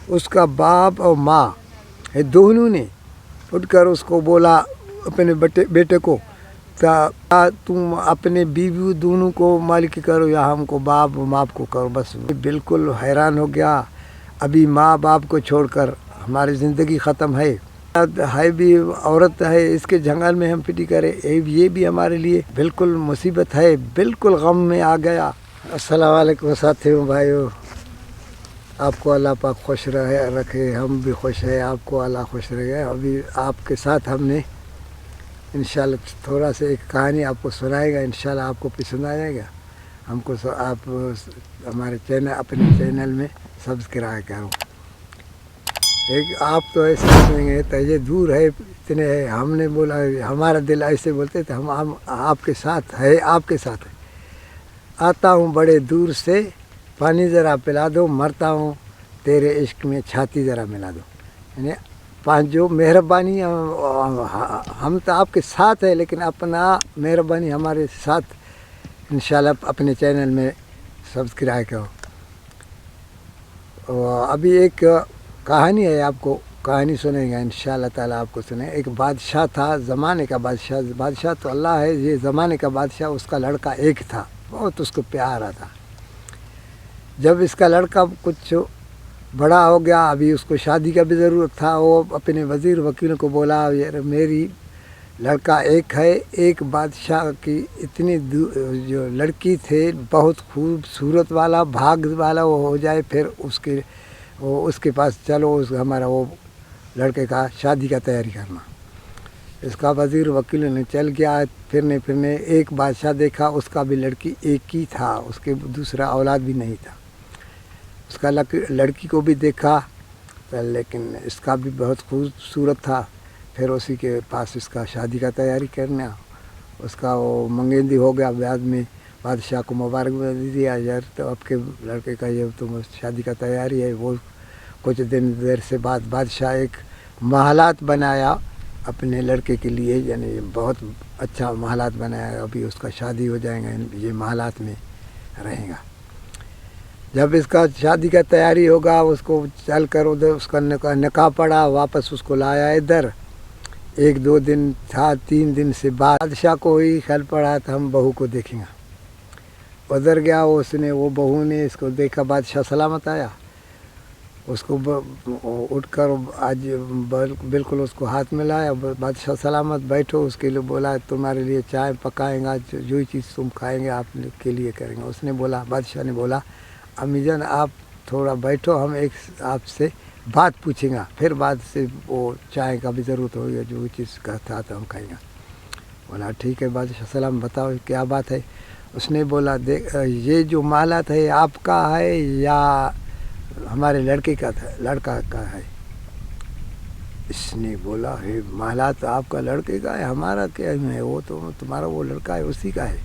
اس کا باپ اور ماں یہ دونوں نے اٹھ کر اس کو بولا اپنے بیٹے کو تم اپنے بیوی دونوں کو مالک کرو یا ہم کو باپ ماں کو کرو. بس بالکل حیران ہو گیا. ابھی ماں باپ کو چھوڑ کر ہماری زندگی ختم ہے بھی عورت ہے اس کے جنگل میں ہم پٹی کرے یہ بھی ہمارے لیے بالکل مصیبت ہے. بالکل غم میں آ گیا. السلام علیکم ساتھیوں بھائیوں, آپ کو اللہ پاک خوش رکھے, ہم بھی خوش ہیں, آپ کو اللہ خوش رکھے. ابھی آپ کے ساتھ ہم نے انشاءاللہ تھوڑا سا ایک کہانی آپ کو سنائے گا. انشاءاللہ آپ کو پسند آئے گا. ہم کو آپ ہمارے چینل اپنے چینل میں سبسکرائب کرو. ایک آپ تو ایسے سوچیں گے تو یہ دور ہے اتنے ہے. ہم نے بولا ہمارا دل ایسے بولتے تھے ہم آپ کے ساتھ ہے, آپ کے ساتھ ہے. آتا ہوں بڑے دور سے, پانی ذرا پلا دو, مرتا ہوں تیرے عشق میں چھاتی ذرا ملا دو. یعنی جو مہربانی ہم تو آپ کے ساتھ ہے, لیکن اپنا مہربانی ہمارے ساتھ انشاءاللہ اپنے چینل میں سبسکرائب کرو. ابھی ایک کہانی ہے, آپ کو کہانی سنیں گا انشاءاللہ تعالیٰ. آپ کو سنیں. ایک بادشاہ تھا, زمانے کا بادشاہ. بادشاہ تو اللہ ہے, یہ زمانے کا بادشاہ. اس کا لڑکا ایک تھا, بہت اس کو پیارا تھا. جب اس کا لڑکا کچھ بڑا ہو گیا, ابھی اس کو شادی کا بھی ضرورت تھا, وہ اپنے وزیر وکیل کو بولا میری لڑکا ایک ہے, ایک بادشاہ کی اتنی جو لڑکی تھے بہت خوبصورت والا بھاگ والا وہ ہو جائے, پھر اس کے پاس چلو, ہمارا وہ لڑکے کا شادی کا تیاری کرنا. اس کا وزیر وکیل نے چل گیا پھرنے. ایک بادشاہ دیکھا, اس کا بھی لڑکی ایک ہی تھا, اس کے دوسرا اولاد بھی نہیں تھا. اس کا لڑکی کو بھی دیکھا, لیکن اس کا بھی بہت خوبصورت تھا. پھر اسی کے پاس اس کا شادی کا تیاری کرنا. اس کا وہ منگیندی ہو گیا. بعد میں بادشاہ کو مبارکباد دیا, یار تو آپ کے لڑکے کا یہ تو شادی کا تیاری ہے. وہ کچھ دیر سے بعد بادشاہ ایک محلات بنایا اپنے لڑکے کے لیے, یعنی بہت اچھا محلات بنایا. ابھی اس کا شادی ہو جائے گا, یہ محلات میں رہے گا. جب اس کا شادی کا تیاری ہوگا, اس کو چل کر ادھر اس کا نکاح پڑا, واپس اس کو لایا ادھر. ایک دو دن تھا, 3 دن سے بعد بادشاہ کو ہی خیال پڑا تھا ہم بہو کو دیکھیں گا. ادھر گیا, اس نے وہ بہو نے اس کو دیکھا, بادشاہ سلامت آیا. اس کو اٹھ کر آج بالکل اس کو ہاتھ میں لایا. بادشاہ سلامت بیٹھو. اس کے لیے بولا تمہارے لیے چائے پکائیں گا, جو چیز تم کھائیں گے آپ کے لیے کریں گے. اس نے بولا, بادشاہ نے بولا امی جان آپ تھوڑا بیٹھو, ہم ایک آپ سے بات پوچھیں گا, پھر بعد سے وہ چائے کا بھی ضرورت ہوگی, جو چیز کا تھا تو ہم کھائیں گا. بولا ٹھیک ہے بادشاہ سلام, بتاؤ کیا بات ہے. اس نے بولا دیکھ یہ جو محلات ہے آپ کا ہے یا ہمارے لڑکے کا تھا, لڑکا کا ہے. اس نے بولا ہے محلات آپ کا لڑکے کا ہے, ہمارا کیا ہے, وہ تو تمہارا وہ لڑکا ہے اسی کا ہے.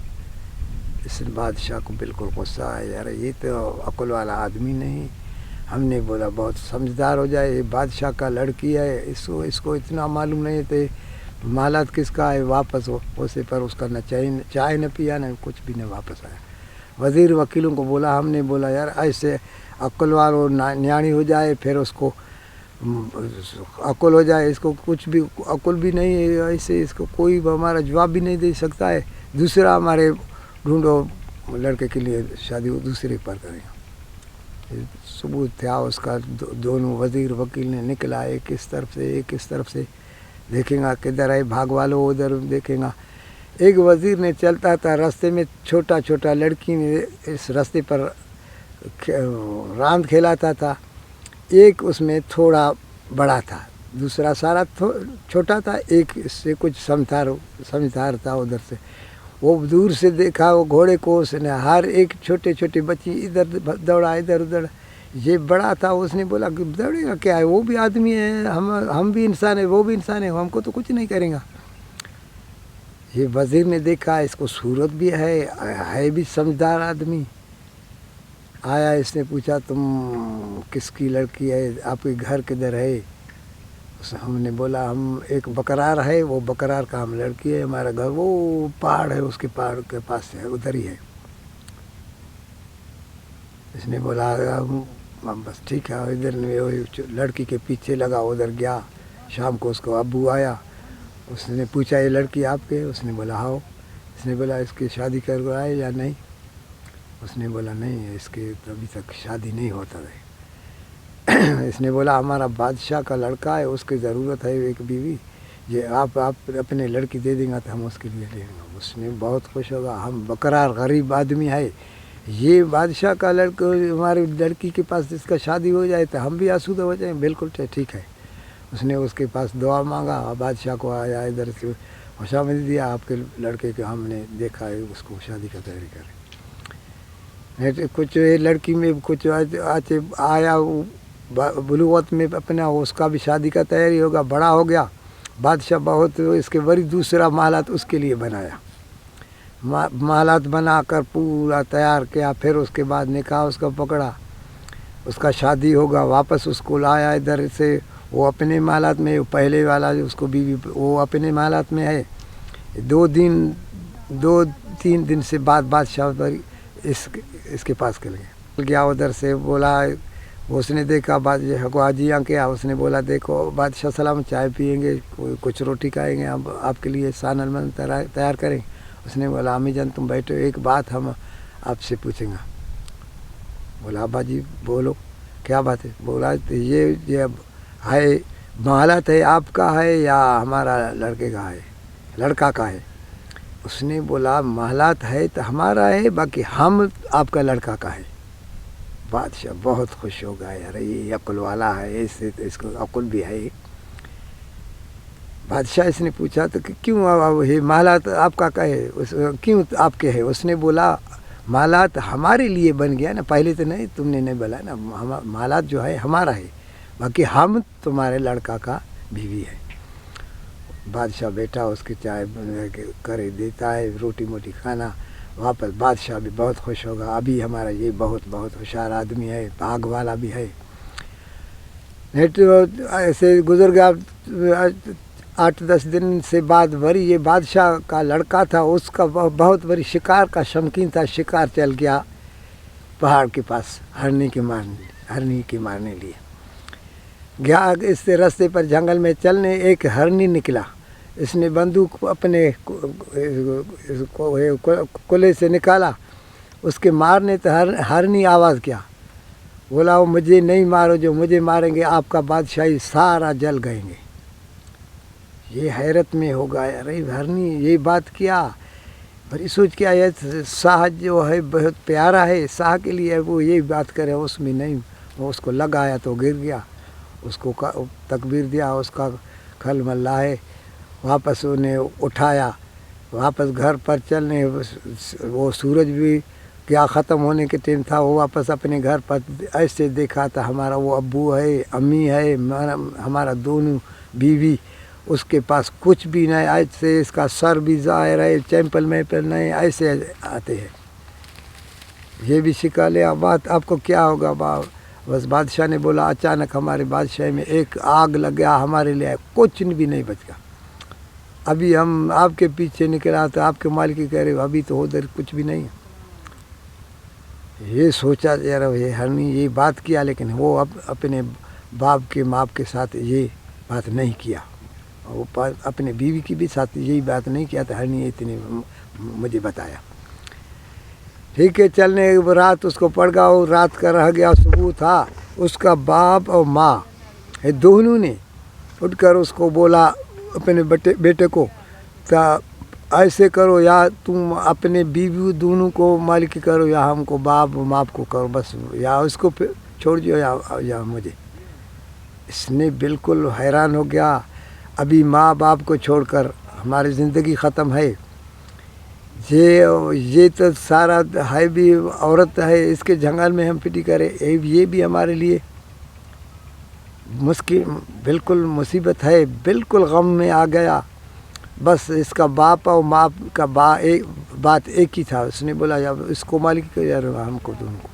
اس بادشاہ کو بالکل غصہ آیا, یار یہ تو عقل والا آدمی نہیں. ہم نے بولا بہت سمجھدار ہو جائے, یہ بادشاہ کا لڑکی ہے, اس کو اتنا معلوم نہیں تھے محلات کس کا ہے. واپس اسے پر اس کا نہ چائے نہ پیا نہ کچھ بھی نہ واپس آیا. وزیر وکیلوں کو بولا, ہم نے بولا یار ایسے عقل والوں نیاڑی ہو جائے, پھر اس کو عقل ہو جائے, اس کو کچھ بھی عقل بھی نہیں ہے, ایسے اس کو کوئی ہمارا جواب بھی نہیں دے سکتا ہے. دوسرا ہمارے ڈھونڈو لڑکے کے لیے شادی دوسرے پر کریں گا. ثبوت تھا اس کا. دونوں وزیر وکیل نے نکلا, ایک اس طرف سے ایک اس طرف سے, دیکھیں گا کدھر ہے بھاگ والو, ادھر دیکھیں گا. ایک وزیر نے چلتا تھا راستے میں, چھوٹا چھوٹا لڑکی نے اس راستے پر راند کھیلاتا تھا. ایک اس میں تھوڑا بڑا تھا, دوسرا سارا چھوٹا تھا. ایک اس سے کچھ سمجھدار تھا. ادھر سے وہ دور سے دیکھا وہ گھوڑے کو, اس نے ہر ایک چھوٹے چھوٹے بچی ادھر دوڑا ادھر ادھر. یہ بڑا تھا, اس نے بولا کہ دوڑے گا کیا ہے, وہ بھی آدمی ہے, ہم بھی انسان ہیں, وہ بھی انسان ہے, ہم کو تو کچھ نہیں کریں گا. یہ وزیر نے دیکھا اس کو صورت بھی ہے بھی سمجھدار آدمی. آیا, اس نے پوچھا تم کس کی لڑکی ہے, آپ کے گھر کدھر ہے. ہم نے بولا ہم ایک بکرار ہے, وہ بکرار کا ہم لڑکی ہے, ہمارا گھر وہ پہاڑ ہے, اس کے پہاڑ کے پاس ہے, ادھر ہی ہے. اس نے بولا बस ठीक है। इधर लड़की के पीछे लगा, उधर गया। शाम को उसको अब्बू आया, उसने पूछा ये लड़की आपके? उसने बोला हाँ। उसने बोला इसकी शादी करवाए या नहीं? उसने बोला नहीं, इसके अभी तक शादी नहीं होता है। इसने बोला हमारा बादशाह का लड़का है, उसकी ज़रूरत है एक बीवी, ये आप अपने लड़की दे देंगे तो हम उसके लिए लेंगे। उसने बहुत खुश होगा, हम बकरार गरीब आदमी है, ये बादशाह का लड़का हमारी लड़की के पास इसका शादी हो जाए तो हम भी आसूदा हो जाए। बिल्कुल ठीक है। उसने उसके पास दुआ मांगा, बादशाह को आया इधर से खुशामदी दिया, आपके लड़के के हमने देखा है, उसको शादी का तैयारी करें। कुछ लड़की में कुछ आया बुलूवत में अपना, उसका भी शादी का तैयारी होगा, बड़ा हो गया। बादशाह बहुत इसके बड़ी दूसरा महलात उसके लिए बनाया, महलात बना कर पूरा तैयार किया। फिर उसके बाद निकाह उसका पकड़ा, उसका शादी होगा, वापस उसको लाया इधर से। वो अपने महलात में, पहले वाला जो उसको बीवी वो अपने महलात में है। 2-3 दिन से बाद बादशाह इसके पास चल गया। उधर से बोला, उसने देखा बादशाह को आजियाँ किया। उसने बोला देखो बादशाह सलाम, चाय पियेंगे, कुछ रोटी खाएंगे, हम आपके लिए सानल मन तैयार करें। उसने बोला अम्मी जान तुम बैठो, एक बात हम आपसे पूछेंगे। बोला अब्बा जी बोलो, क्या बात है? बोला ये है महलात है आपका है या हमारा लड़के का है, लड़का का है? उसने बोला महलात है तो हमारा है, बाकी हम आपका लड़का का है। बादशाह बहुत खुश हो गया, यार ये अक्ल वाला है, इससे तो इसको अक्ल भी है। बादशाह इसने पूछा तो क्यों ये महलात आपका का है, क्यों आपके है? उसने बोला महलात हमारे लिए बन गया ना, पहले तो नहीं, तुमने नहीं बोला ना, महलात जो है हमारा है, बाकी हम तुम्हारे लड़का का बीवी है। बादशाह बेटा उसकी चाय करे देता है, रोटी मोटी खाना, वापस बादशाह भी बहुत खुश होगा, अभी हमारा ये बहुत होशियार आदमी है, भाग वाला भी है। नहीं तो ऐसे गुजर गया 8-10 दिन से बाद वरी ये बादशाह का लड़का था, उसका बहुत बड़ी शिकार का शौकीन था, शिकार चल गया पहाड़ के पास हरनी के मारने लिए गया। इस रास्ते पर जंगल में चलने एक हरनी निकला, इसने बंदूक अपने कुले से निकाला, उसके मारने तो हरनी आवाज़ किया, बोला वो मुझे नहीं मारो, जो मुझे मारेंगे आपका बादशाही सारा जल गएंगे। ये हैरत में होगा, अरे हरनी ये बात किया, बड़ी सोच किया, ये शाह जो है बहुत प्यारा है, शाह के लिए वो यही बात करे, उसमें नहीं, वो उसको लगाया तो गिर गया, उसको तकबीर दिया, उसका खल मल्ला है, वापस उन्हें उठाया, वापस घर पर चलने, वो सूरज भी क्या ख़त्म होने के टाइम था, वो वापस अपने घर पर ऐसे देखा था, हमारा वो अब्बू है, अम्मी है, हमारा दोनों बीवी, उसके पास कुछ भी नहीं, ऐसे इसका सर भी ज़ाहिर है, चैंपल में पर नहीं, ऐसे आते हैं। ये भी सिखा लिया। बात आपको क्या होगा बस बादशाह ने बोला अचानक हमारे बादशाह में एक आग लग गया, हमारे लिए कुछ भी नहीं बच गया। अभी हम आपके पीछे निकला तो आपके मालिक कह रहे अभी तो उधर कुछ भी नहीं है। ये सोचा यार ये हरनी ये बात किया, लेकिन वो अपने बाप के माप के साथ ये बात नहीं किया, वो अपने बीवी की भी साथ यही बात नहीं किया, तो हरनी इतने मुझे बताया। ठीक है, चलने रात उसको पड़ गया, और रात का रह गया, सुबह था। उसका बाप और माँ दोनों ने उठकर उसको बोला अपने बेटे को, तो ऐसे करो, या तुम अपने बीवी दोनों को मालिक करो, या हमको बाप माप को करो, बस या उसको छोड़ दियो या मुझे। इसने बिल्कुल हैरान हो गया, अभी माँ बाप को छोड़कर हमारी ज़िंदगी ख़त्म है, ये तो सारा है भी औरत है, इसके जंगल में हम पिटी करें, ये भी हमारे लिए मुश्किल, बिल्कुल मुसीबत है, बिल्कुल गम में आ गया। बस इसका बाप और माँ का बात एक ही था। उसने बोला जब इसको मालिक यार हमको दोनों को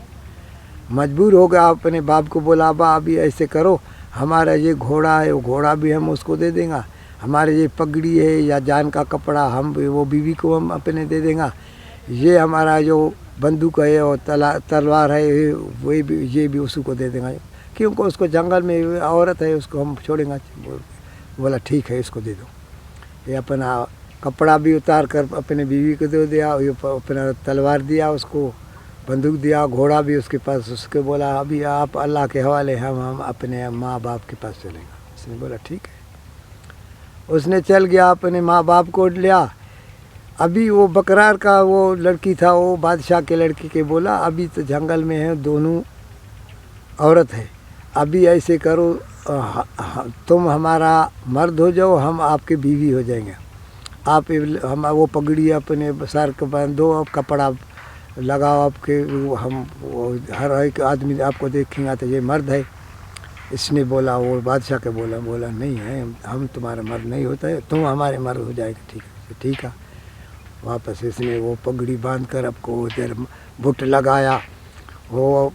मजबूर हो गया, अपने बाप को बोला बा अभी ऐसे करो, हमारा ये घोड़ा है, वो घोड़ा भी हम उसको दे देंगे, हमारे ये पगड़ी है या जान का कपड़ा हम वो बीवी को हम अपने दे देंगे, ये हमारा जो बंदूक है और तलवार है, वही भी ये भी उसी को दे देंगे, क्योंकि उसको जंगल में औरत है, उसको हम छोड़ेंगे। बोला ठीक है, इसको दे दो। ये अपना कपड़ा भी उतार कर अपने बीवी को दे दिया, ये अपना तलवार दिया उसको, बंदूक दिया, घोड़ा भी उसके पास। उसके बोला अभी आप अल्लाह के हवाले, हम अपने माँ बाप के पास चलेंगे। उसने बोला ठीक है। उसने चल गया, अपने माँ बाप को लिया। अभी वो बकरार का वो लड़की था, वो बादशाह के लड़की के बोला अभी तो जंगल में है, दोनों औरत है, अभी ऐसे करो, तुम हमारा मर्द हो जाओ, हम आपके बीवी हो जाएंगे। आप हम वो पगड़ी अपने सर के बांधो, अब कपड़ा लगाओ आपके, हम हर एक आदमी आपको देखेंगे तो ये मर्द है। इसने बोला, वो बादशाह के बोला नहीं है, हम तुम्हारा मर्द नहीं होता है, तुम हमारे मर्द हो जाएगा। ठीक है, ठीक है। वापस इसने वो पगड़ी बांध कर आपको उधर बुट लगाया, वो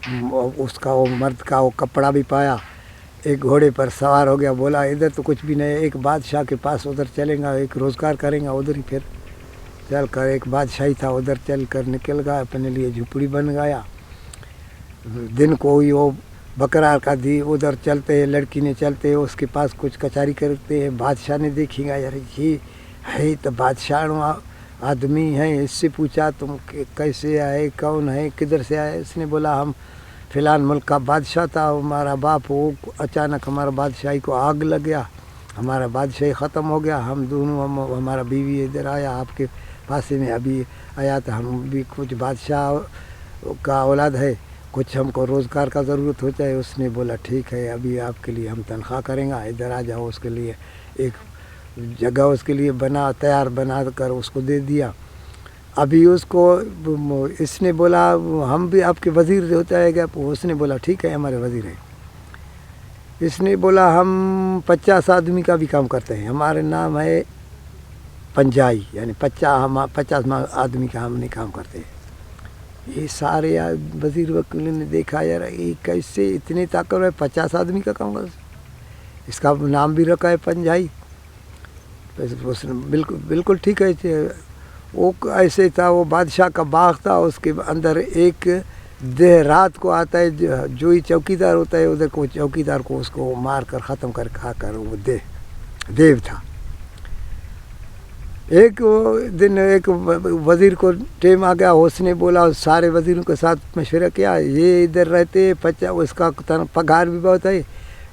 उसका वो मर्द का वो कपड़ा भी पाया, एक घोड़े पर सवार हो गया। बोला इधर तो कुछ भी नहीं, एक बादशाह के पास उधर चलेंगे, एक रोज़गार करेंगे उधर ही। फिर चल कर एक बादशाही था, उधर चल कर निकल गया, अपने लिए झुपड़ी बन गया। दिन को ही वो बकरार का दी उधर चलते हैं, लड़की ने चलते हैं, उसके पास कुछ कचारी करते हैं। बादशाह ने देखिएगा यार ये है तो बादशाह आदमी है, इससे पूछा तुम कैसे आए, कौन है, किधर से आए। इसने बोला हम फ़िलहाल मुल्क का बादशाह था, हमारा बाप वो अचानक हमारा बादशाही को आग लग गया, हमारा बादशाही ख़त्म हो गया, हम दोनों हमारा बीवी इधर आया आपके पास में अभी आया, तो हम भी कुछ बादशाह का औलाद है, कुछ हमको रोज़गार का ज़रूरत होता है। उसने बोला ठीक है, अभी आपके लिए हम तनख्वाह करेंगे, इधर आ जाओ। उसके लिए एक जगह उसके लिए तैयार बना कर उसको दे दिया। अभी उसको इसने बोला हम भी आपके वज़ीर होता है क्या? उसने बोला ठीक है, हमारे वज़ीर है। इसने बोला हम 50 आदमी का भी काम करते हैं, हमारे नाम है पंजाई, यानी 50 आदमी का हमने काम करते हैं। ये सारे वज़ीर वकील ने देखा यार ये कैसे इतने ताकतवर है, 50 आदमी का काम कर, इसका नाम भी रखा है पंजाई। उसने बिल्कुल ठीक है। वो ऐसे था, वो बादशाह का बाग था, उसके अंदर एक देह रात को आता है, जो ही चौकीदार होता है उधर को चौकीदार को उसको मार कर ख़त्म कर खा कर वो देव था। एक दिन एक वज़ीर को टेम आ गया, उसने बोला सारे वज़ीरों के साथ मशवरा किया, ये इधर रहते 50, उसका पगार भी बहुत है,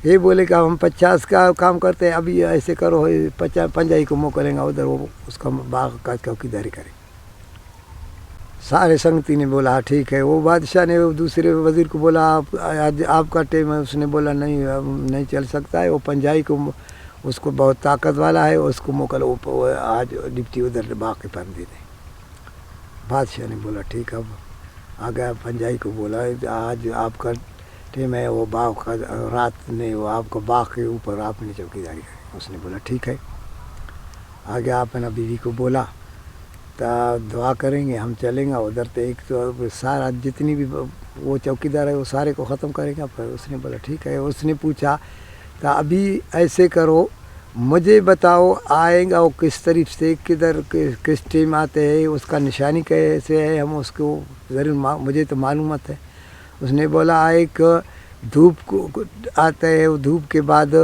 ये बोले कि हम 50 का काम करते हैं, अभी ऐसे करो 50 पंजाई को मोकलेंगे उधर, वो उसका बाग का चौकीदारी करे। सारे संगति ने बोला ठीक है। वो बादशाह ने दूसरे वज़ीर को बोला आज आपका टाइम है, उसने बोला नहीं चल सकता है, वो पंजाई को उसको बहुत ताकत वाला है, उसको मोकल वो आज डिप्टी उधर बाग के पर दे दें। बादशाह ने बोला ठीक, अब आ गया पंजाई को बोला आज आपका टाइम है, वो बाग का रात नहीं, वो आपको बाग के ऊपर आपने चौकीदारी करी। उसने बोला ठीक है। आ गया, अपना बीवी को बोला तो दुआ करेंगे, हम चलेंगे उधर, तो एक तो सारा जितनी भी वो चौकीदार है वो सारे को ख़त्म करेंगे। पर उसने बोला ठीक है। उसने पूछा तो अभी ऐसे करो, मुझे बताओ आएगा वो किस तरीफ से, किधर किस टाइम आते हैं, उसका निशानी कैसे है, हम उसको ज़रूर मुझे तो मालूमात है। उसने बोला एक धूप को आते है, वो धूप के बाद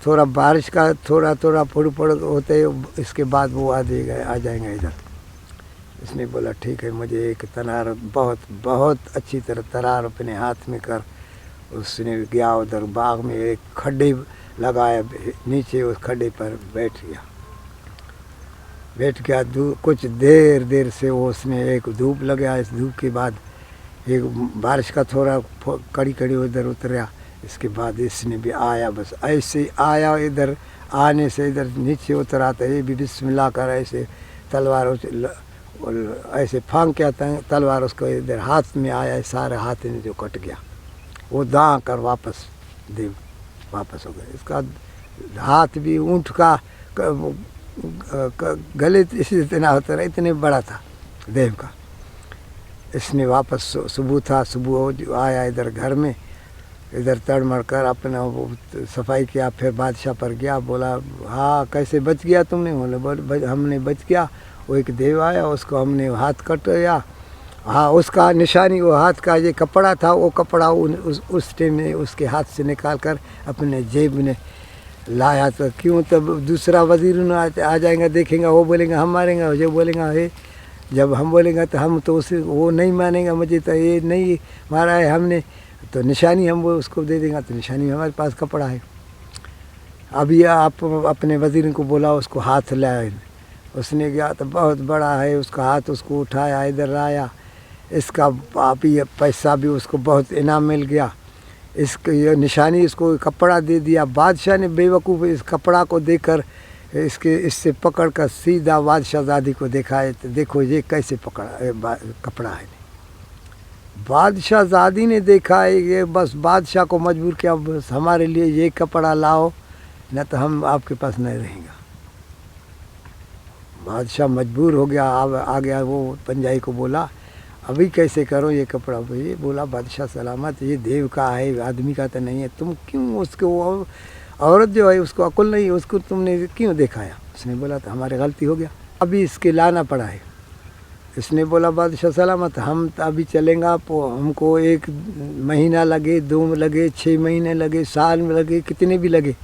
थोड़ा बारिश का थोड़ा फुड़ होते है, इसके बाद वो आ जाएंगे इधर। इसने बोला ठीक है, मुझे एक तनार बहुत अच्छी तरह तरार अपने हाथ में कर, उसने गया उधर बाग में एक खड्डे लगाया, नीचे उस खड्डे पर बैठ गया। कुछ देर से वो उसने एक धूप लगा, इस धूप के बाद एक बारिश का थोड़ा कड़ी उधर उतरा। इसके बाद इसने भी आया, बस ऐसे आया, इधर आने से इधर नीचे उतरा था, ये भी बिस्मिल्लाह कर ऐसे तलवार ऐसे फांक क्या तलवार उसको इधर हाथ में आया, सारे हाथ में जो कट गया, वो दाँ कर वापस हो गया। इसका हाथ भी ऊँट का गले इतना होता रहा, इतने बड़ा था देव का। इसने वापस सुबह आया इधर घर में, इधर तड़मड़ कर अपना वो सफाई किया, फिर बादशाह पर गया, बोला हाँ कैसे बच गया तुमने? बोले हमने बच गया, वो एक देव आया, उसको हमने हाथ कट गया, हाँ उसका निशानी वो हाथ का ये कपड़ा था, वो कपड़ा उस टाइम में उसके हाथ से निकाल कर अपने जेब में लाया। तो क्यों, तब दूसरा वजीर आ जाएगा, देखेंगे, वो बोलेंगे हम मारेंगे, जो बोलेंगे है, जब हम बोलेंगे तो हम तो उसे वो नहीं मानेगा, मुझे तो ये नहीं मारा है हमने, तो निशानी हम वो उसको दे देंगे, तो निशानी हमारे पास कपड़ा है। अभी आप अपने वजीर को बोला, उसको हाथ लाए, उसने गया तो बहुत बड़ा है उसका हाथ, उसको उठाया इधर लाया, इसका अभी पैसा भी उसको बहुत इनाम मिल गया, इसको ये निशानी इसको कपड़ा दे दिया। बादशाह ने बेवकूफ़ इस कपड़ा को देखकर इससे पकड़ कर सीधा बादशाहजादी को दिखाए, तो देखो ये कैसे पकड़ा कपड़ा है। बादशाहजादी ने देखा है ये, बस बादशाह को मजबूर किया, बस हमारे लिए ये कपड़ा लाओ, न तो हम आपके पास नहीं रहेंगे। बादशाह मजबूर हो गया, आ गया, वो पंजाई को बोला अभी कैसे करो ये कपड़ा। ये बोला बादशाह सलामत, ये देव का है, आदमी का तो नहीं है, तुम क्यों उसको, औरत जो है उसको अकुल नहीं, उसको तुमने क्यों दिखाया। उसने बोला तो हमारी गलती हो गया, अभी इसके लाना पड़ा है। इसने बोला बादशाह सलामत, हम अभी चलेंगे, हमको 1 महीना लगे, 2 लगे, 6 महीने लगे, साल में लगे, कितने भी लगे,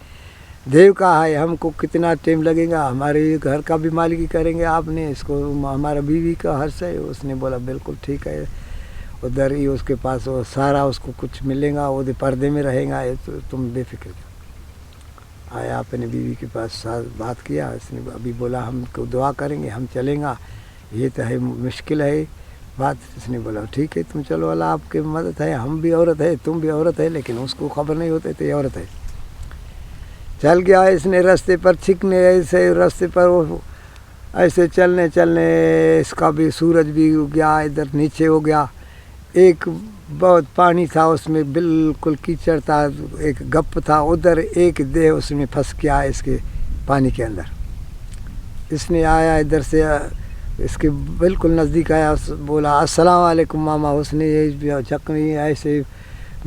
देव का है, हमको कितना टाइम लगेगा, हमारे घर का भी मालिकी करेंगे आपने, इसको हमारा बीवी का हर्ष है। उसने बोला बिल्कुल ठीक है, उधर ही उसके पास वो सारा उसको कुछ मिलेगा, वो पर्दे में रहेगा, तो तुम बेफिक्र। आया अपने बीवी के पास, बात किया, इसने अभी बोला हमको दुआ करेंगे, हम चलेंगे, ये तो है मुश्किल है बात। इसने बोला ठीक है तुम चलो, अल्लाह आपकी मदद है, हम भी औरत है, तुम भी औरत है, लेकिन उसको खबर नहीं होती तो ये औरत है। चल गया इसने रास्ते पर छिकने, ऐसे रास्ते पर वो ऐसे चलने चलने इसका भी सूरज भी उग गया, इधर नीचे हो गया, एक बहुत पानी था उसमें बिल्कुल कीचड़ था, एक गप था, उधर एक देह उसमें फंस गया इसके पानी के अंदर। इसने आया इधर से, इसके बिल्कुल नज़दीक आया, बोला अस्सलाम वालेकुम मामा। उसने ये चकनी ऐसे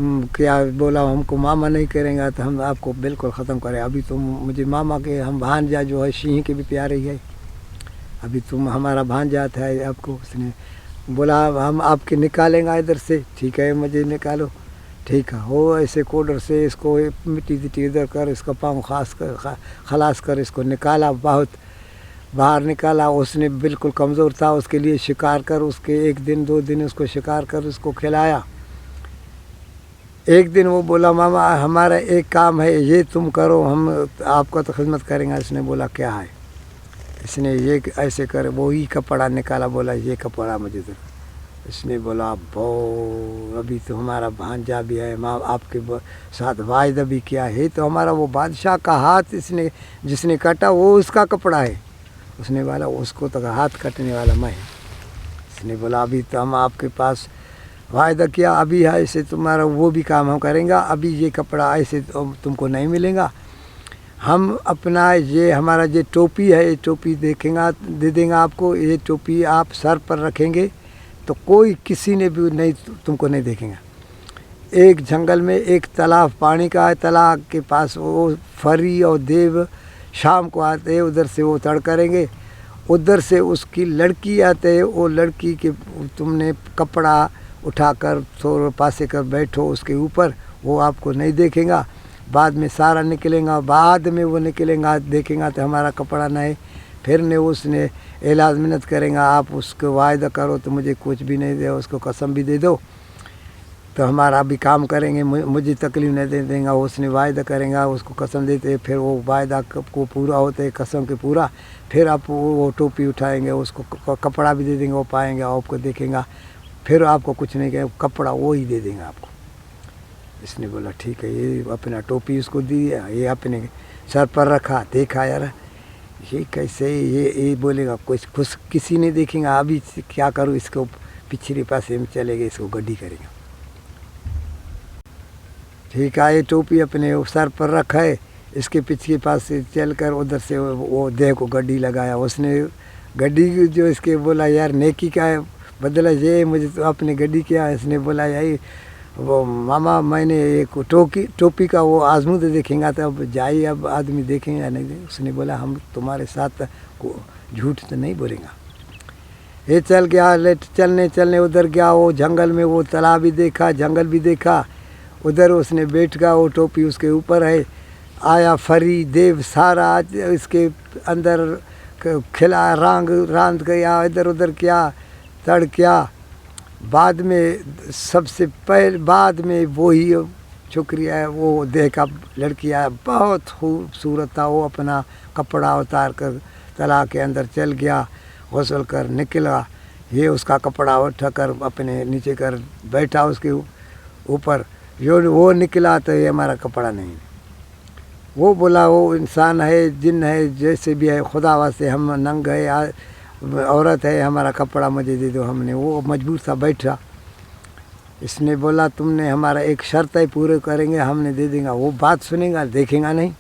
क्या बोला, हमको मामा नहीं करेंगे तो हम आपको बिल्कुल ख़त्म करें, अभी तुम मुझे मामा के, हम भांजा जो है सिंह के भी प्यारे ही है, अभी तुम हमारा भांजा था आपको। उसने बोला हम आपके निकालेंगे इधर से, ठीक है मुझे निकालो, ठीक है। हो ऐसे कोडर से इसको मिट्टी दिट्टी इधर कर, इसका पाँव खलास कर इसको निकाला, बहुत बाहर निकाला। उसने बिल्कुल कमज़ोर था, उसके लिए शिकार कर, उसके 1 दिन 2 दिन उसको शिकार कर उसको खिलाया। एक दिन वो बोला मामा हमारा एक काम है, ये तुम करो, हम आपका तो खिदमत करेंगे। इसने बोला क्या है। इसने ये ऐसे कर, वो ही कपड़ा निकाला, बोला ये कपड़ा मुझे दो। इसने बोला बो अभी तो हमारा भांजा भी है, माँ आपके साथ वायदा भी किया है, तो हमारा वो बादशाह का हाथ इसने जिसने काटा वो उसका कपड़ा है। उसने बोला उसको तो हाथ काटने वाला मैं। इसने बोला अभी तो हम आपके पास वायदा किया, अभी है ऐसे तुम्हारा वो भी काम हम करेंगे, अभी ये कपड़ा ऐसे तुमको नहीं मिलेगा, हम अपना ये हमारा ये टोपी है, ये टोपी देखेंगे दे देंगे आपको, ये टोपी आप सर पर रखेंगे तो कोई किसी ने भी नहीं तुमको नहीं देखेंगे। एक जंगल में एक तालाब पानी का है, तालाब के पास वो फरी और देव शाम को आते हैं, उधर से वो तड़ करेंगे, उधर से उसकी लड़की आते है, वो लड़की के तुमने कपड़ा उठाकर थोड़ा पासे कर बैठो उसके ऊपर, वो आपको नहीं देखेगा, बाद में सारा निकलेगा, बाद में वो निकलेगा देखेगा तो हमारा कपड़ा नहीं, फिर ने उसने इलाज मिन्नत करेगा, आप उसको वायदा करो तो मुझे कुछ भी नहीं दे, उसको कसम भी दे दो तो हमारा भी काम करेंगे, मुझे तकलीफ़ नहीं दे देंगे। उसने वायदा करेगा, उसको कसम देते, फिर वो वायदा को पूरा होते है कसम के पूरा, फिर आप वो टोपी उठाएंगे, उसको कपड़ा भी दे देंगे, वो पाएंगे आपको देखेगा, फिर आपको कुछ नहीं कहें, कपड़ा वो ही दे देंगे आपको। इसने बोला ठीक है, ये अपना टोपी उसको दिया, ये अपने सर पर रखा, देखा यार ये कैसे, ये बोलेगा कुछ किसी ने देखेगा, अभी क्या करूँ, इसको पिछले पासे में चलेगा, इसको गड्डी करेंगे। ठीक है, ये टोपी अपने सर पर रखा है, इसके पीछे पास से चल कर उधर से वो देह को गड्डी लगाया। उसने गड्डी जो इसके बोला यार नेकी का है बदला ये मुझे तो अपनी गड्डी किया। इसने बोला यही वो मामा मैंने एक टोपी का वो आजमूद देखेंगे तो अब जाइए, अब आदमी देखेंगे या नहीं देखेंगे। उसने बोला हम तुम्हारे साथ झूठ तो नहीं बोलेंगे। یہ چل گیا، چلنے چلنے ادھر گیا، وہ جنگل میں وہ تالاب بھی دیکھا، جنگل بھی دیکھا، ادھر اس نے بیٹھ گیا، وہ ٹوپی اس کے اوپر ہے، آیا فری دیو سارا اس کے اندر کھلا راند گیا، ادھر ادھر کیا، تڑ کیا۔ بعد میں سب سے پہلے بعد میں وہی شکریہ ہے، وہ دیکھا لڑکی آیا، بہت خوبصورت تھا، وہ اپنا کپڑا اتار کر تالاب کے اندر چل گیا، غسل کر نکلا، یہ اس کا کپڑا اٹھا کر اپنے نیچے کر بیٹھا اس کے اوپر، وہ نکلا تو یہ ہمارا کپڑا نہیں، وہ بولا وہ انسان ہے، جن ہے، جیسے بھی ہے، خدا واسطے ہم ننگ ہے، عورت ہے، ہمارا کپڑا مجھے دے دو۔ ہم نے وہ مجبور تھا بیٹھا، اس نے بولا تم نے ہمارا ایک شرط ہے پورے کریں گے، ہم نے دے دیں گا، وہ بات سنیں گا دیکھیں گا نہیں۔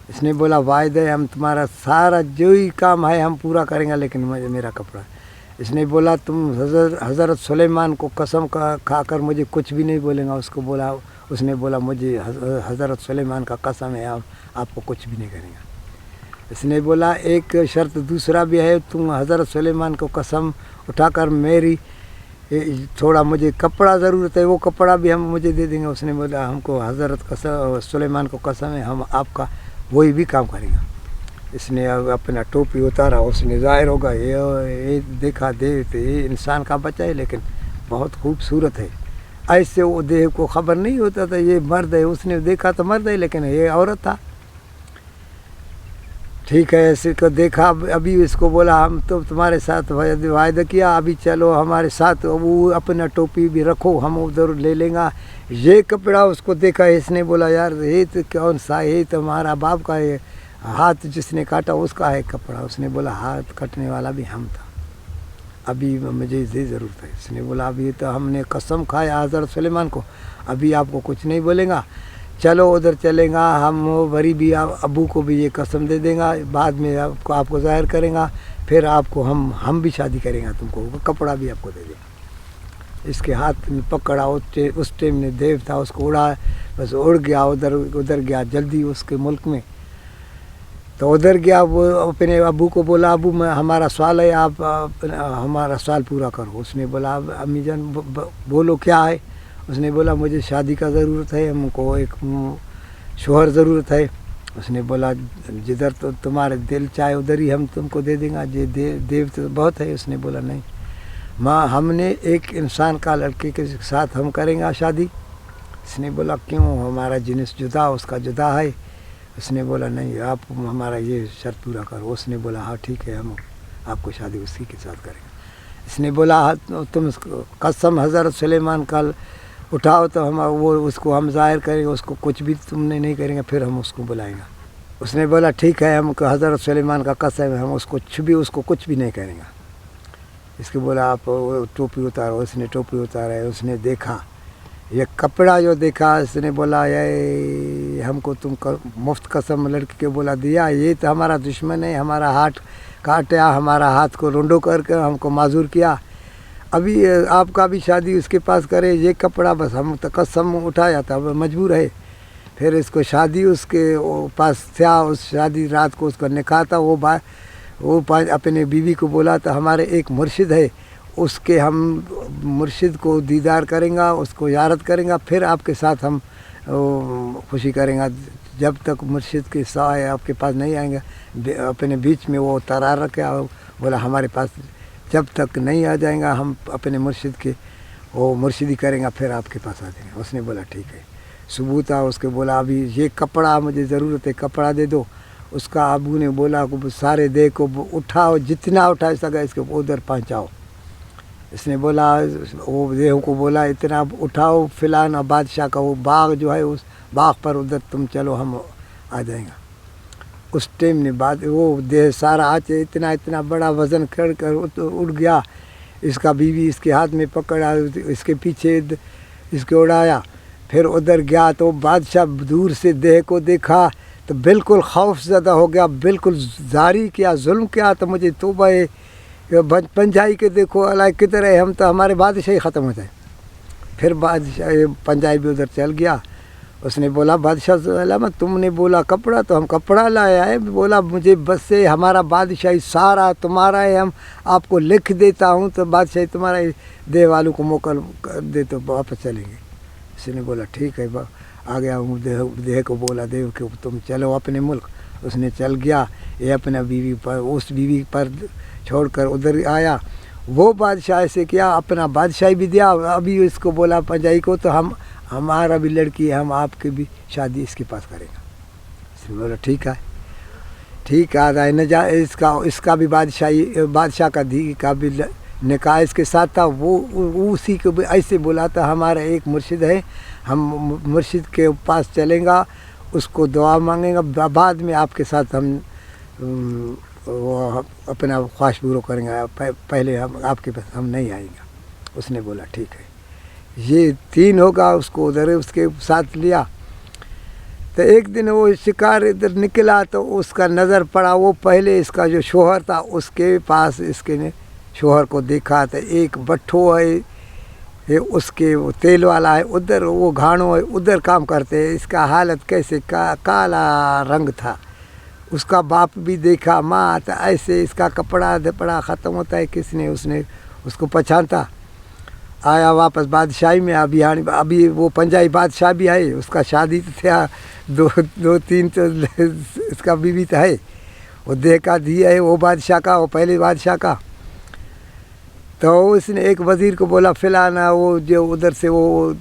اس نے بولا وعدہ ہے، ہم تمہارا سارا جو ہی کام ہے ہم پورا کریں گا، لیکن میرا کپڑا۔ اس نے بولا تم حضرت سلیمان کو قسم کھا کر مجھے کچھ بھی نہیں بولیں گا، اس نے بولا مجھے حضرت سلیمان کا قسم ہے، آپ کو کچھ بھی نہیں کریں گا۔ اس نے بولا ایک شرط دوسرا بھی ہے، تم حضرت سلیمان کو قسم اٹھا کر میری تھوڑا مجھے کپڑا ضرورت ہے، وہ کپڑا بھی ہم مجھے دے دیں گے۔ اس نے بولا ہم کو حضرت سلیمان کو قسم ہے، ہم آپ کا وہی بھی کام کریں گا۔ اس نے اپنا ٹوپی اتارا، اس نے ظاہر ہوگا یہ دیکھا دیو تو یہ انسان کا بچہ ہے، لیکن بہت خوبصورت ہے، ایسے وہ دیو کو خبر نہیں ہوتا تھا یہ مرد ہے، اس نے دیکھا تو مرد ہے لیکن یہ عورت تھا۔ ٹھیک ہے، ایسے کو دیکھا، ابھی اس کو بولا ہم تو تمہارے ساتھ وعدہ کیا، ابھی چلو ہمارے ساتھ، وہ اپنا ٹوپی بھی رکھو، ہم ادھر لے لیں گا۔ یہ کپڑا اس کو دیکھا، اس نے بولا یار یہ تو کون سا، یہ تو ہمارا باپ کا ہے، ہاتھ جس نے کاٹا اس کا ہے کپڑا۔ اس نے بولا ہاتھ کٹنے والا بھی ہم تھا، ابھی مجھے یہ ضرورت ہے۔ اس نے بولا ابھی تو ہم نے قسم کھایا حضرت سلیمان کو، ابھی آپ کو کچھ نہیں بولیں گا، چلو ادھر چلیں گا، ہم بری بھی ابو کو بھی یہ قسم دے دیں گا، بعد میں آپ کو ظاہر کریں گا، پھر آپ کو ہم بھی شادی کریں گا، تم کو کپڑا بھی آپ کو دے دیں گا۔ اس کے ہاتھ میں پکڑا، اس ٹائم میں دیو تھا، اس کو اڑا، بس اڑ گیا، ادھر گیا جلدی اس کے ملک میں، تو ادھر گیا، وہ اپنے ابو کو بولا ابو میں ہمارا سوال ہے، آپ ہمارا سوال پورا کرو۔ اس نے بولا امی جان بولو کیا ہے؟ اس نے بولا مجھے شادی کا ضرورت ہے، ہم کو ایک شوہر ضرورت ہے۔ اس نے بولا جدھر تو تمہارے دل چاہے ادھر ہی ہم تم کو دے دیں گا، یہ دیو تو بہت ہے۔ اس نے بولا نہیں ماں، ہم نے ایک انسان کا لڑکے کے ساتھ ہم کریں گا شادی۔ اس نے بولا کیوں، ہمارا جنس جدا، اس کا جدا ہے۔ اس نے بولا نہیں، آپ ہمارا یہ شرط پورا کرو۔ اس نے بولا ہاں ٹھیک ہے، ہم آپ کو شادی اسی کے ساتھ کریں گے۔ اس نے بولا تم قسم حضرت سلیمان کا اٹھاؤ تو ہم وہ اس کو ہم ظاہر کریں گے، اس کو کچھ بھی تم نے نہیں کریں گے، پھر ہم اس کو بلائیں گے۔ اس نے بولا ٹھیک ہے، ہم حضرت سلیمان کا قسم ہے، ہم اس کو کچھ بھی نہیں کریں گے۔ اس کے بولا آپ ٹوپی اتارو۔ اس نے ٹوپی اتارا، اس نے دیکھا یہ کپڑا جو دیکھا، اس نے بولا یہ ہم کو تم مفت قسم لڑکی کے بولا دیا، یہ تو ہمارا دشمن ہے، ہمارا ہاتھ کاٹیا، ہمارا ہاتھ کو رونڈو کر کے ہم کو معذور کیا، ابھی آپ کا بھی شادی اس کے پاس کرے، یہ کپڑا بس ہم تو قسم اٹھایا تھا، مجبور ہے۔ پھر اس کو شادی اس کے پاس تھا، اس شادی رات کو اس کا نکاح تھا، وہ اپنے بیوی کو بولا تو ہمارے ایک مرشد ہے، اس کے ہم مرشد کو دیدار کریں گا، اس کو زیارت کریں گا، پھر آپ کے ساتھ ہم خوشی کریں گا، جب تک مرشد کے سائے آپ کے پاس نہیں آئیں گے۔ اپنے بیچ میں وہ ترار رکھا، بولا ہمارے پاس جب تک نہیں آ جائیں گا، ہم اپنے مرشد کے وہ مرشدی کریں گا، پھر آپ کے پاس آ جائیں گے۔ اس نے بولا ٹھیک ہے۔ صبح تھا، اس کے بولا ابھی یہ کپڑا مجھے ضرورت ہے، کپڑا دے دو۔ اس کا ابو نے بولا سارے دیہ کو اٹھاؤ، جتنا اٹھا سکا اس کو ادھر پہنچاؤ۔ اس نے بولا وہ دیہوں کو بولا اتنا اٹھاؤ، فلانا بادشاہ کا وہ باغ جو ہے، اس باغ پر ادھر تم چلو، ہم آ جائیں گا۔ اس ٹائم نے بعد وہ دیہ سارا آچے اتنا بڑا وزن کر اڑ گیا، اس کا بیوی اس کے ہاتھ میں پکڑا، اس کے پیچھے اس کے اڑایا، پھر ادھر گیا تو بادشاہ دور سے دیہ کو دیکھا تو بالکل خوف زدہ ہو گیا، بالکل زاری کیا، ظلم کیا، تو مجھے توبہ ہے، پنجائی کے دیکھو اللہ کدھر ہے، ہم تو ہمارے بادشاہ ہی ختم ہو جائے۔ پھر بادشاہ پنجائی بھی ادھر چل گیا، اس نے بولا بادشاہ سلامت تم نے بولا کپڑا تو ہم کپڑا لایا ہے. بولا مجھے بس سے ہمارا بادشاہی سارا تمہارا ہے, ہم آپ کو لکھ دیتا ہوں تو بادشاہی تمہارا دے والوں کو موکل دے تو واپس چلیں گے. اس نے بولا ٹھیک ہے. آ گیا دیہ کو بولا دیو کہ تم چلو اپنے ملک. اس نے چل گیا. یہ اپنا بیوی پر اس بیوی پر چھوڑ کر ادھر آیا. وہ بادشاہ ایسے کیا اپنا بادشاہی بھی دیا. ابھی اس کو بولا پنجائی کو تو ہمارا بھی لڑکی ہے, ہم آپ کی بھی شادی اس کے پاس کریں گے. اس نے بولا ٹھیک ہے ٹھیک ہے. اس کا بھی بادشاہ کا دھی کا بھی نکاح اس کے ساتھ تھا. وہ اسی کو بھی ایسے بولا تھا ہمارا ایک مرشد ہے, ہم مرشد کے پاس چلیں گا, اس کو دعا مانگیں گا, بعد میں آپ کے ساتھ ہم وہ اپنا خواہش پورا کریں گے, پہلے ہم آپ کے پاس ہم نہیں آئیں گے. اس نے بولا ٹھیک ہے. یہ 3 ہوگا. اس کو ادھر اس کے ساتھ لیا. تو ایک دن وہ شکار ادھر نکلا تو اس کا نظر پڑا. وہ پہلے اس کا جو شوہر تھا اس کے پاس اس کے شوہر کو دیکھا تو ایک بٹھو ہے اس کے وہ تیل والا ہے, ادھر وہ گھاڑوں ہے ادھر کام کرتے. اس کا حالت کیسے کالا رنگ تھا. اس کا باپ بھی دیکھا, ماں تو ایسے اس کا کپڑا دپڑا ختم ہوتا ہے. اس نے اس کو پہچانتا. آیا واپس بادشاہی میں. ابھی وہ پنجائی بادشاہ بھی ہے. اس کا شادی تو تھا 2-3 تو اس کا بیوی تو ہے. وہ دیکھا دیا ہے وہ بادشاہ کا, وہ پہلے بادشاہ کا. تو اس نے ایک وزیر کو بولا فلانا وہ جو ادھر سے وہ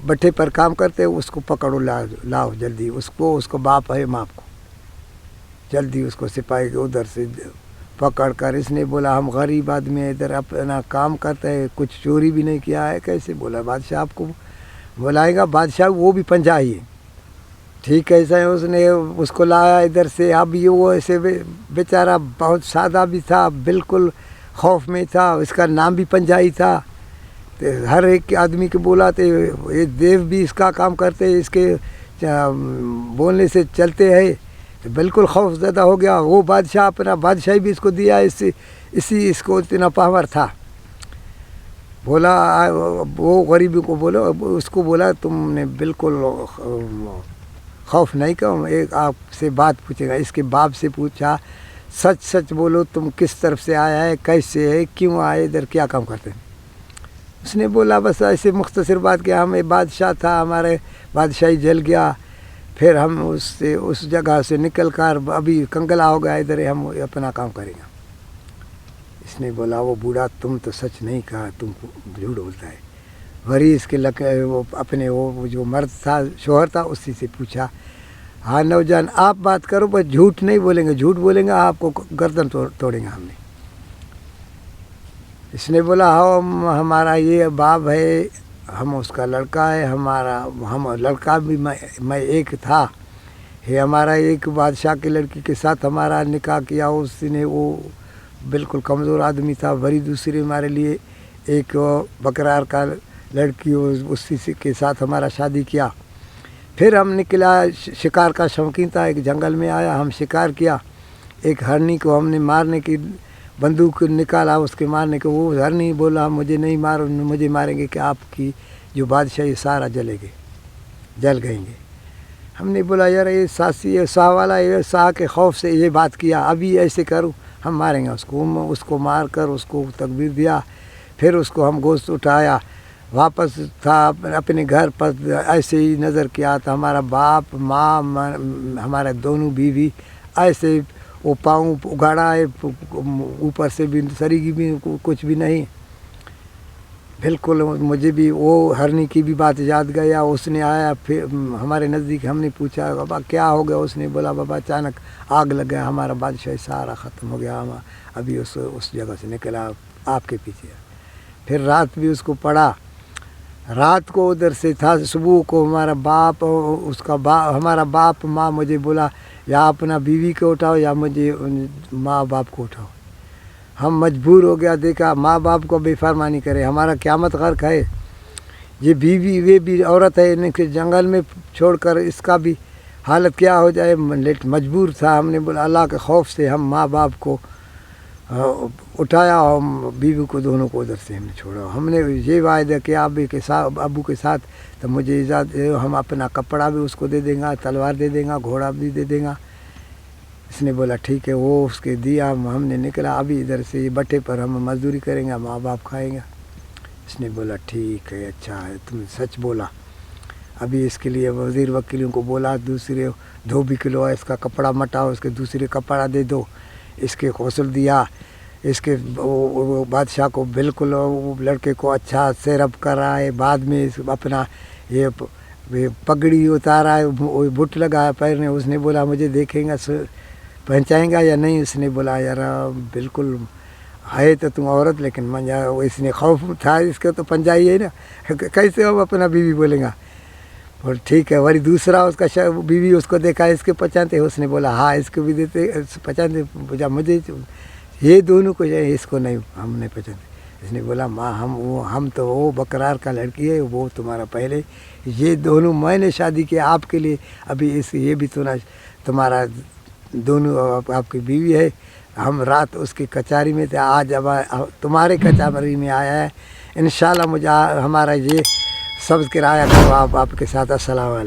بٹھے پر کام کرتے اس کو پکڑو لاؤ جلدی. اس کو باپ ہے ماپ کو جلدی اس کو سپاہی کے ادھر سے پکڑ کر. اس نے بولا ہم غریب آدمی ہیں, ادھر اپنا کام کرتے ہیں, کچھ چوری بھی نہیں کیا ہے. کیسے بولا بادشاہ آپ کو بلائے گا. بادشاہ وہ بھی پنجائی ہے. ٹھیک ہے. ایسا اس نے اس کو لایا ادھر سے. اب یہ وہ ایسے بیچارہ بہت سادہ بھی تھا, بالکل خوف میں تھا. اس کا نام بھی پنجائی تھا. ہر ایک آدمی کو بولا تو یہ دیو بھی اس کا کام کرتے, اس کے بولنے سے چلتے ہیں. بالکل خوف زدہ ہو گیا. وہ بادشاہ اپنا بادشاہی بھی اس کو دیا, اس کو اتنا پاور تھا. بولا وہ غریبی کو بولا, اس کو بولا تم نے بالکل خوف نہیں کرو, ایک آپ سے بات پوچھے گا. اس کے باپ سے پوچھا سچ سچ بولو تم کس طرف سے آیا ہے, کیسے ہے, کیوں آئے, ادھر کیا کام کرتے ہیں. اس نے بولا بس ایسے مختصر بات کیا, ہمیں بادشاہ تھا, ہمارے بادشاہی جل گیا, پھر ہم اس جگہ سے نکل کر ابھی کنگلا ہو گیا, ادھر ہم اپنا کام کریں گے. اس نے بولا وہ بوڑھا تم تو سچ نہیں کہا, تم کو جھوٹ بولتا ہے. وری اس کے وہ اپنے وہ جو مرد تھا شوہر تھا اسی سے پوچھا ہاں نوجوان آپ بات کرو, بس جھوٹ نہیں بولیں گے, جھوٹ بولیں گے آپ کو گردن توڑیں گے ہم نے. اس نے بولا ہمارا یہ باپ ہے, ہم اس کا لڑکا ہے, ہم لڑکا بھی میں ایک تھا, ہے ہمارا ایک بادشاہ کی لڑکی کے ساتھ ہمارا نکاح کیا. اس نے وہ بالکل کمزور آدمی تھا. بڑی دوسری ہمارے لیے ایک بکرار کا لڑکی اسی کے ساتھ ہمارا شادی کیا. پھر ہم نکلا, شکار کا شوقین تھا, ایک جنگل میں آیا, ہم شکار کیا. ایک ہرنی کو ہم نے مارنے کی بندوق نکالا, اس کے مارنے کو. وہ ہرنی بولا مجھے نہیں مارو, مجھے ماریں گے کہ آپ کی جو بادشاہی سارا جل گئیں گے. ہم نے بولا یار یہ ساسی ساہ والا یہ ساہ کے خوف سے یہ بات کیا, ابھی ایسے کروں ہم ماریں گے اس کو مار کر اس کو تکبیر دیا. پھر اس کو ہم گوشت اٹھایا, واپس تھا اپنے گھر پر. ایسے ہی نظر کیا تو ہمارا باپ ماں ہمارے دونوں بیوی ایسے وہ پاؤں اگاڑا ہے, اوپر سے بھی سریگی بھی کچھ بھی نہیں. بالکل مجھے بھی وہ ہرنی کی بھی بات یاد گیا. اس نے آیا پھر ہمارے نزدیک, ہم نے پوچھا بابا کیا ہو گیا. اس نے بولا بابا اچانک آگ لگ گیا, ہمارا بادشاہ سارا ختم ہو گیا, ہم ابھی اس جگہ سے نکلا آپ کے پیچھے. پھر رات بھی اس کو پڑا, رات کو ادھر سے تھا. صبح کو ہمارا باپ ہمارا باپ ماں مجھے بولا یا اپنا بیوی کو اٹھاؤ یا مجھے ماں باپ کو اٹھاؤ. ہم مجبور ہو گیا, دیکھا ماں باپ کو بے فرمانی کرے, ہمارا قیامت غرق ہے. یہ بیوی یہ بھی عورت ہے, ان کے جنگل میں چھوڑ کر اس کا بھی حالت کیا ہو جائے. مجبور تھا, ہم نے بولا اللہ کے خوف سے ہم ماں باپ کو उठाया और बीवी को दोनों को उधर से हमने छोड़ा। हमने ये वायदा किया अबू के साथ, तो मुझे इजाज़त दे, हम अपना कपड़ा भी उसको दे देंगे, तलवार दे देंगे, घोड़ा भी दे देंगे। इसने बोला ठीक है, वो उसके दिया। हमने निकला, अभी इधर से ये बट्टे पर हम मजदूरी करेंगे, माँ बाप खाएंगे। इसने बोला ठीक है, अच्छा है, तुम सच बोला। अभी इसके लिए वज़ीर वकीलों को बोला, दूसरे धोबी किलो है, इसका कपड़ा मटाओ, इसके दूसरे कपड़ा दे दो। इसके कौशल दिया, इसके वो बादशाह को बिल्कुल वो लड़के को अच्छा सेरप कर रहा है। बाद में इस अपना ये पगड़ी उतारा है, वो बुट लगाया पैर ने। उसने बोला मुझे देखेंगे पहचाएंगा या नहीं। उसने बोला यार बिल्कुल है तो तुम औरत, लेकिन मंजा, इसने खौफ था इसका तो पंजाई है ना, कैसे हम अपना बीवी बोलेंगे। और ठीक है, वही दूसरा उसका बीवी उसको देखा, इसके पहचानते। उसने बोला हाँ इसको भी देते पहचानते। बोला मुझे ये दोनों को जाए, इसको नहीं, हम नहीं पहचानते। इसने बोला माँ हम तो वो बकरार का लड़की है, वो तुम्हारा पहले, ये दोनों मैंने शादी किया आपके लिए। अभी इस ये भी तुम्हारा दोनों आपकी बीवी है। हम रात उसकी कचहरी में थे, आज अब तुम्हारे कचहरी में आया है। इंशाल्लाह मुझे हमारा ये सब्ज़ किराया करो, आपके साथ। अस्सलाम वालेकुम।